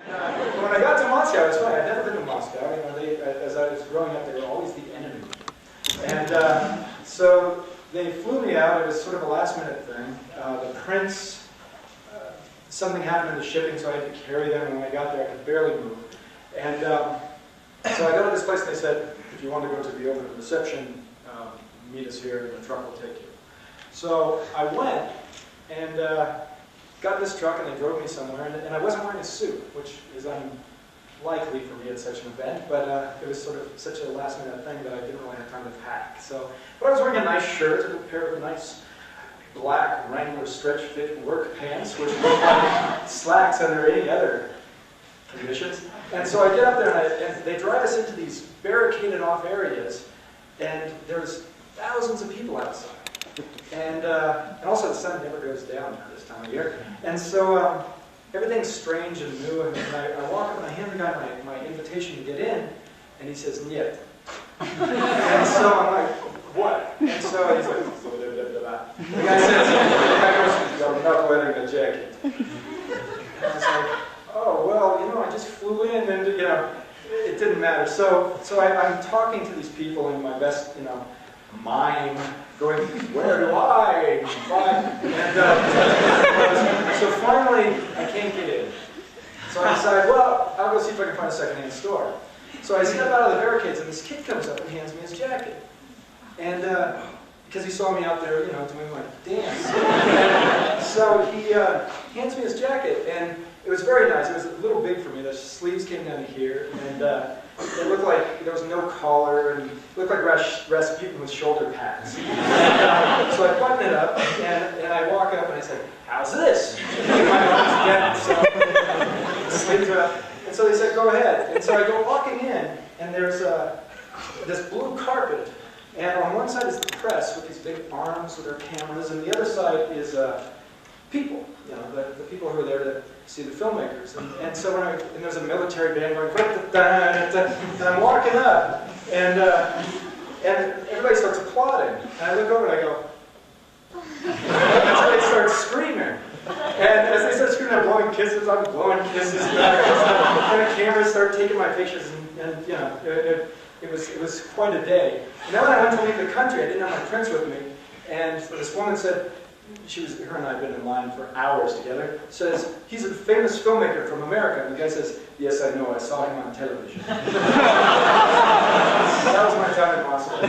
When I got to Moscow, it's funny, I'd never been to Moscow. You know, as I was growing up, they were always the enemy. And so they flew me out. It was sort of a last-minute thing. The prints, something happened in the shipping, so I had to carry them. And when I got there, I could barely move. And so I go to this place, and they said, if you want to go to the open reception, meet us here, and the truck will take you. So I went, and got in this truck, and they drove me somewhere, and I wasn't wearing a suit, which is unlikely for me at such an event, but it was sort of such a last-minute thing that I didn't really have time to pack. So, but I was wearing a nice shirt, a pair of nice black Wrangler stretch-fit work pants, which looked like slacks under any other conditions. And so I get up there, and they drive us into these barricaded-off areas, and there's thousands of people outside. And also the sun never goes down at this time of year. And so everything's strange and new, and I walk up and I hand the guy my invitation to get in, and he says, "Niet." And so I'm like, "What?" And so he's like, "Blah, blah, blah, blah." The guy says, "I'm not wearing a jacket." And I was like, "Oh, well, you know, I just flew in, and, you know, it didn't matter." So I'm talking to these people in my best, you know, mime, going, "Where do I find?" And so finally, I can't get in. So I decide, well, I'll go see if I can find a secondhand store. So I step out of the barricades, and this kid comes up and hands me his jacket. And because he saw me out there, you know, doing my dance. And so he hands me his jacket, and it was very nice. It was a little big for me. The sleeves came down to here, and it looked like there was no collar, and it looked like Rasputin with shoulder pads. So I button it up, and I walk up, and I say, "How's this?" And my arms again, so the sleeves are up. And so they said, "Go ahead." And so I go walking in, and there's this blue carpet, and on one side is the press with these big arms with their cameras, and the other side is people, you know, the people who are there to see the filmmakers. And so and there's a military band going, and I'm walking up, and everybody starts applauding. And I look over and I go, and so they start screaming. And as they start screaming, I'm blowing kisses back. And the cameras start taking my pictures, and you know, it was quite a day. And then when I went to leave the country, I didn't have my prints with me, and this woman said, her and I had been in line for hours together, says, "He's a famous filmmaker from America." And the guy says, "Yes, I know, I saw him on television." That was my time in Moscow.